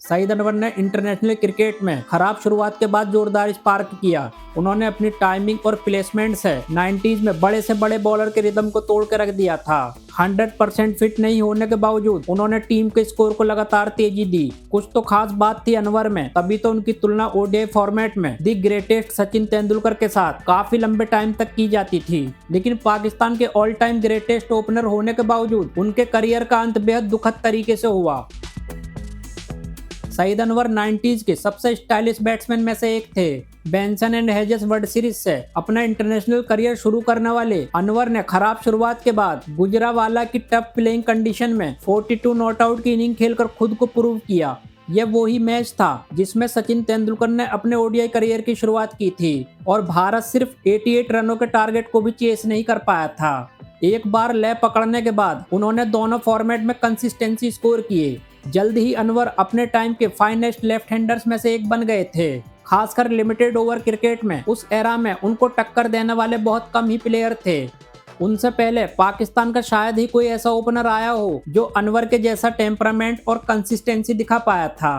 सईद अनवर ने international cricket में खराब शुरुआत के बाद जोरदार स्पार्क किया। उन्होंने अपनी टाइमिंग और प्लेसमेंट से 90s में बड़े से बड़े बॉलर के रिदम को तोड़ के रख दिया था। 100% फिट नहीं होने के बावजूद उन्होंने टीम के स्कोर को लगातार तेजी दी। कुछ तो खास बात थी अनवर में, तभी तो उनकी तुलना ओडीआई फॉर्मेट में दी ग्रेटेस्ट सचिन तेंदुलकर के साथ काफी लंबे टाइम तक की जाती थी। लेकिन पाकिस्तान के ऑल टाइम ग्रेटेस्ट ओपनर होने के बावजूद उनके करियर का अंत बेहद दुखद तरीके से हुआ। सईद अनवर 90s के सबसे स्टाइलिश बैट्समैन में से एक थे। Benson and hedges world series से अपना इंटरनेशनल करियर शुरू करने वाले अनवर ने खराब शुरुआत के बाद गुजरावाला की टफ प्लेइंग कंडीशन में 42 नॉट आउट की इनिंग खेलकर खुद को प्रूव किया। यह वही मैच था जिसमें सचिन तेंदुलकर ने अपने ओडीआई करियर की शुरुआत की थी और भारत सिर्फ 88 रनों के टारगेट को भी चेस नहीं कर पाया था। एक बार लय पकड़ने के बाद उन्होंने दोनों फॉर्मेट में कंसिस्टेंसी स्कोर किए। जल्द ही अनवर अपने टाइम के फाइनेस्ट लेफ्ट हैंडर्स में से एक बन गए थे। खासकर लिमिटेड ओवर क्रिकेट में उस एरा में उनको टक्कर देने वाले बहुत कम ही प्लेयर थे। उनसे पहले पाकिस्तान का शायद ही कोई ऐसा ओपनर आया हो जो अनवर के जैसा टेम्परामेंट और कंसिस्टेंसी दिखा पाया था।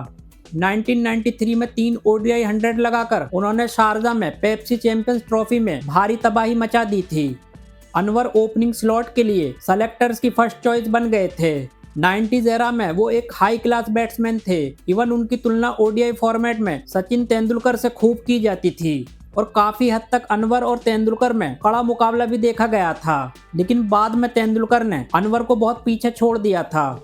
1993 में 3 ओडीआई 100 लगाकर उन्होंने शारजा में पेप्सी चैंपियंस ट्रॉफी में भारी तबाही मचा दी थी। अनवर ओपनिंग स्लॉट के लिए सेलेक्टर्स की फर्स्ट चॉइस बन गए थे। 90s एरा में वो एक हाई क्लास बैट्समैन थे। इवन उनकी तुलना ओडीआई फॉर्मेट में सचिन तेंदुलकर से खूब की जाती थी और काफी हद तक अनवर और तेंदुलकर में कड़ा मुकाबला भी देखा गया था। लेकिन बाद में तेंदुलकर ने अनवर को बहुत पीछे छोड़ दिया था।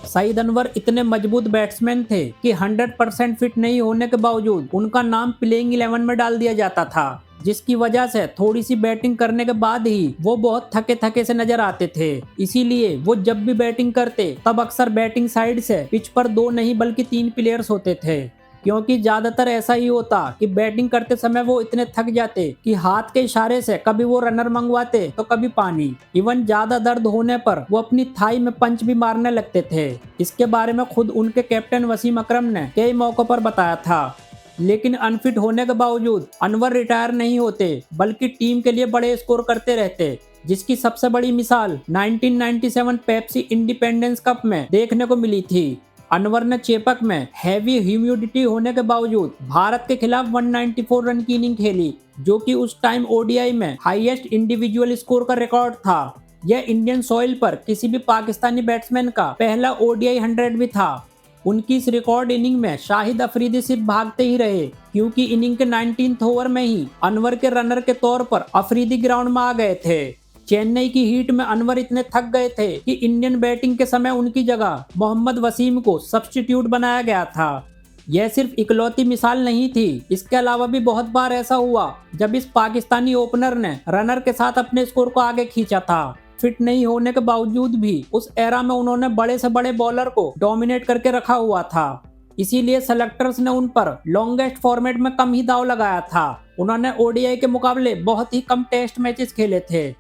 सईद अनवर इतने मजबूत बैट्समैन थे कि 100% फिट नहीं होने के बावजूद उनका नाम प्लेइंग 11 में डाल दिया जाता था, जिसकी वजह से थोड़ी सी बैटिंग करने के बाद ही वो बहुत थके थके से नजर आते थे। इसीलिए वो जब भी बैटिंग करते तब अक्सर बैटिंग साइड से पिच पर 2 नहीं बल्कि 3 प्लेयर्स होते थे, क्योंकि ज्यादातर ऐसा ही होता कि बैटिंग करते समय वो इतने थक जाते कि हाथ के इशारे से कभी वो रनर मंगवाते तो कभी पानी। इवन ज्यादा दर्द होने पर वो अपनी थाई में पंच भी मारने लगते थे। इसके बारे में खुद उनके कैप्टन वसीम अकरम ने कई मौकों पर बताया था। लेकिन अनफिट होने के बावजूद अनवर रिटायर नहीं होते बल्कि टीम के लिए बड़े स्कोर करते रहते, जिसकी सबसे बड़ी मिसाल 1997 पेप्सी इंडिपेंडेंस कप में देखने को मिली थी। अनवर ने चेपक में हैवी ह्यूमिडिटी होने के बावजूद भारत के खिलाफ 194 रन की इनिंग खेली, जो कि उस टाइम ओडीआई में हाईएस्ट इंडिविजुअल स्कोर का रिकॉर्ड था। यह इंडियन सॉइल पर किसी भी पाकिस्तानी बैट्समैन का पहला ओडीआई 100 भी था। उनकी इस रिकॉर्ड इनिंग में शाहिद अफरीदी सिर्फ भागते ही रहे, क्योंकि इनिंग के 19th ओवर में ही अनवर के रनर के तौर पर अफरीदी ग्राउंड में आ गए थे। चेन्नई की हीट में अनवर इतने थक गए थे कि इंडियन बैटिंग के समय उनकी जगह मोहम्मद वसीम को सब्स्टिट्यूट बनाया गया था। यह सिर्फ इकलौती मिसाल नहीं थी, इसके अलावा भी बहुत बार ऐसा हुआ जब इस पाकिस्तानी ओपनर ने रनर के साथ अपने स्कोर को आगे खींचा था। फिट नहीं होने के बावजूद भी उस एरा में उन्होंने बड़े से बड़े बॉलर को डोमिनेट करके रखा हुआ था। इसीलिए सेलेक्टर्स ने उन पर लॉन्गेस्ट फॉर्मेट में कम ही दाव लगाया था। उन्होंने ओडीआई के मुकाबले बहुत ही कम टेस्ट मैचेस खेले थे।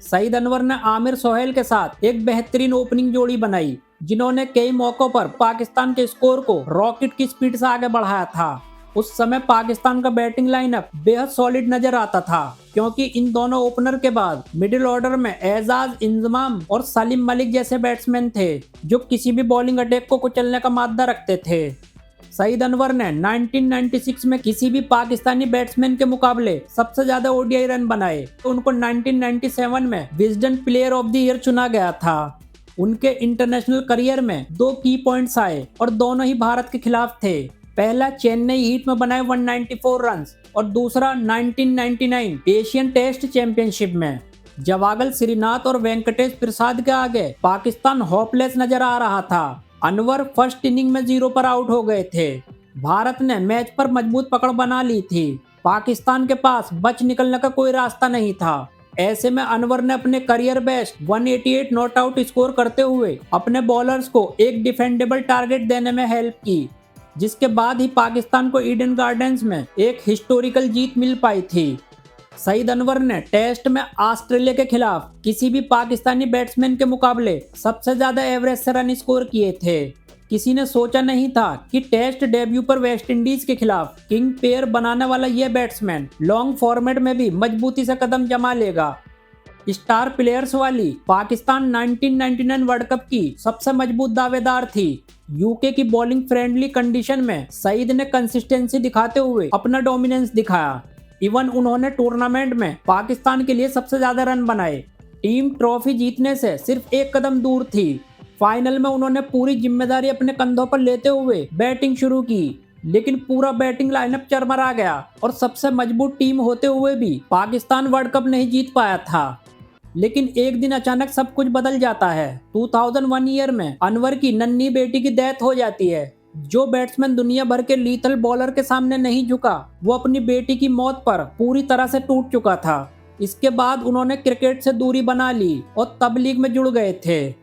सईद अनवर ने आमिर सोहेल के साथ एक बेहतरीन ओपनिंग जोड़ी बनाई, जिन्होंने कई मौकों पर पाकिस्तान के स्कोर को रॉकेट की स्पीड से आगे बढ़ाया था। उस समय पाकिस्तान का बैटिंग लाइनअप बेहद सॉलिड नजर आता था, क्योंकि इन दोनों ओपनर के बाद मिडिल ऑर्डर में एजाज, इंजमाम और सलीम मलिक जैसे बैट्समैन थे, जो किसी भी बॉलिंग अटैक को कुचलने का मादा रखते थे। सईद अनवर ने 1996 में किसी भी पाकिस्तानी बैट्समैन के मुकाबले सबसे ज्यादा ओडीआई रन बनाए, तो उनको 1997 में Wisden player of the year चुना गया था। उनके इंटरनेशनल करियर में 2 की पॉइंट्स आए और दोनों ही भारत के खिलाफ थे। पहला चेन्नई हीट में बनाए 194 रन और दूसरा 1999 एशियन टेस्ट चैंपियनशिप में। जवागल श्रीनाथ और वेंकटेश प्रसाद के आगे पाकिस्तान होपलेस नजर आ रहा था। अनवर फर्स्ट इनिंग में 0 पर आउट हो गए थे। भारत ने मैच पर मजबूत पकड़ बना ली थी। पाकिस्तान के पास बच निकलने का कोई रास्ता नहीं था। ऐसे में अनवर ने अपने career best 188 not out score करते हुए अपने बॉलर्स को एक डिफेंडेबल टारगेट देने में हेल्प की, जिसके बाद ही पाकिस्तान को ईडन गार्डन्स में एक हिस्टोरिकल जीत मिल पाई थी। सईद अनवर ने टेस्ट में ऑस्ट्रेलिया के खिलाफ किसी भी पाकिस्तानी बैट्समैन के मुकाबले सबसे ज्यादा एवरेज से रन स्कोर किए थे। किसी ने सोचा नहीं था कि टेस्ट डेब्यू पर वेस्ट इंडीज के खिलाफ किंग पेयर बनाने वाला यह बैट्समैन लॉन्ग फॉर्मेट में भी मजबूती से कदम जमा लेगा। स्टार प्लेयर्स वाली पाकिस्तान 1999 वर्ल्ड कप की सबसे मजबूत दावेदार थी। यूके की बॉलिंग फ्रेंडली कंडीशन में सईद ने कंसिस्टेंसी दिखाते हुए अपना डोमिनेंस दिखाया। इवन उन्होंने टूर्नामेंट में पाकिस्तान के लिए सबसे ज्यादा रन बनाए। टीम ट्रॉफी जीतने से सिर्फ एक कदम दूर थी। फाइनल में उन्होंने पूरी जिम्मेदारी अपने कंधों पर लेते हुए बैटिंग शुरू की, लेकिन पूरा बैटिंग लाइनअप चरमरा गया और सबसे मजबूत टीम होते हुए भी पाकिस्तान वर्ल्ड कप नहीं जीत पाया था। लेकिन एक दिन अचानक सब कुछ बदल जाता है। 2001 ईयर में अनवर की नन्ही बेटी की डेथ हो जाती है। जो बैट्समैन दुनिया भर के लीथल बॉलर के सामने नहीं झुका, वो अपनी बेटी की मौत पर पूरी तरह से टूट चुका था। इसके बाद उन्होंने क्रिकेट से दूरी बना ली और तबलीग में जुड़ गए थे।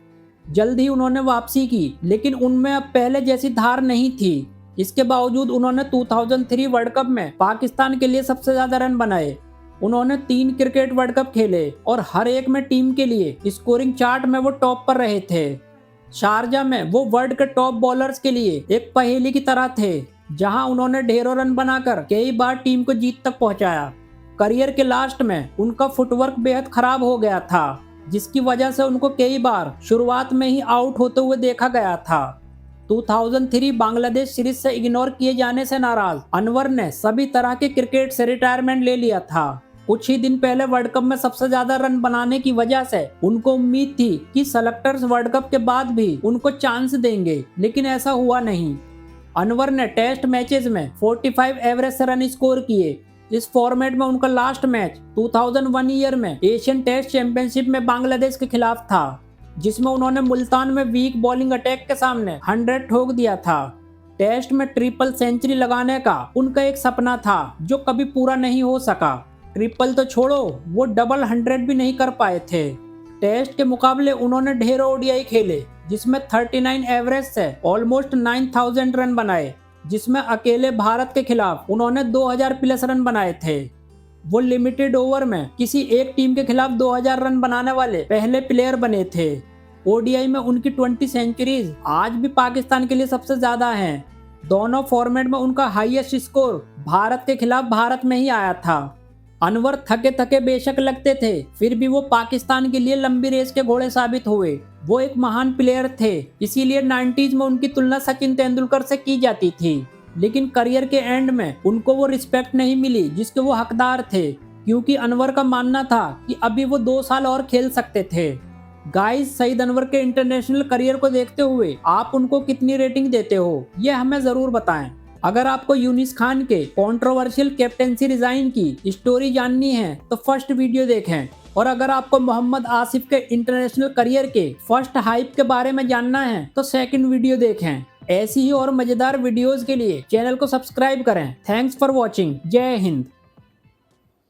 जल्द ही उन्होंने वापसी की, लेकिन उनमें अब पहले जैसी धार नहीं थी। इसके बावजूद उन्होंने 2003 वर्ल्ड कप में पाकिस्तान के लिए सबसे ज्यादा रन बनाए। उन्होंने 3 क्रिकेट वर्ल्ड कप खेले और हर एक में टीम के लिए स्कोरिंग चार्ट में वो टॉप पर रहे थे। शारजा में वो वर्ल्ड के टॉप बॉलर्स के लिए एक पहेली की तरह थे, जहां उन्होंने ढेरों रन बनाकर कई बार टीम को जीत तक पहुंचाया। करियर के लास्ट में उनका फुटवर्क बेहद खराब हो गया था, जिसकी वजह से उनको कई बार शुरुआत में ही आउट होते हुए देखा गया था। 2003 बांग्लादेश सीरीज से इग्नोर किए जाने से नाराज अनवर ने सभी तरह के क्रिकेट से रिटायरमेंट ले लिया था। कुछ ही दिन पहले वर्ल्ड कप में सबसे ज्यादा रन बनाने की वजह से उनको उम्मीद थी कि सेलेक्टर्स वर्ल्ड कप के बाद भी उनको चांस देंगे, लेकिन ऐसा हुआ नहीं। अनवर ने टेस्ट मैचेस में 45 एवरेज से रन स्कोर किए। इस फॉर्मेट में उनका लास्ट मैच 2001 ईयर में एशियन टेस्ट चैंपियनशिप में बांग्लादेश के खिलाफ था, जिसमें उन्होंने मुल्तान में वीक बॉलिंग अटैक के सामने 100 ठोक दिया था। टेस्ट में ट्रिपल सेंचुरी लगाने का उनका एक सपना था, जो कभी पूरा नहीं हो सका। ट्रिपल तो छोड़ो, वो डबल 100 भी नहीं कर पाए थे। टेस्ट के मुकाबले उन्होंने ढेरों ओडीआई खेले, जिसमें 39 एवरेज से ऑलमोस्ट 9000 रन बनाए, जिसमें अकेले भारत के खिलाफ उन्होंने 2000 प्लस रन बनाए थे। वो लिमिटेड ओवर में किसी एक टीम के खिलाफ 2000 रन बनाने वाले पहले प्लेयर बने थे। ओडीआई में उनकी 20 सेंचुरीज आज भी पाकिस्तान के लिए सबसे ज्यादा हैं। दोनों फॉर्मेट में उनका हाईएस्ट स्कोर भारत के खिलाफ भारत में ही आया था। अनवर थके थके बेशक लगते थे, फिर भी वो पाकिस्तान के लिए लंबी रेस के घोड़े साबित हुए। वो एक महान प्लेयर थे, इसीलिए 90s में उनकी तुलना सचिन तेंदुलकर से की जाती थी। लेकिन करियर के एंड में उनको वो रिस्पेक्ट नहीं मिली जिसके वो हकदार थे, क्योंकि अनवर का मानना था कि अभी वो 2 साल और खेल सकते थे। गाइस, सईद अनवर के इंटरनेशनल करियर को देखते हुए आप उनको कितनी रेटिंग देते हो, ये हमें जरूर बताएं। अगर आपको यूनिस खान के कंट्रोवर्शियल कैप्टेंसी रिजाइन की स्टोरी जाननी है तो फर्स्ट वीडियो देखें, और अगर आपको मोहम्मद आसिफ के इंटरनेशनल करियर के फर्स्ट हाइप के बारे में जानना है तो सेकंड वीडियो देखें। ऐसी ही और मजेदार वीडियोस के लिए चैनल को सब्सक्राइब करें। Thanks for watching. जय हिंद।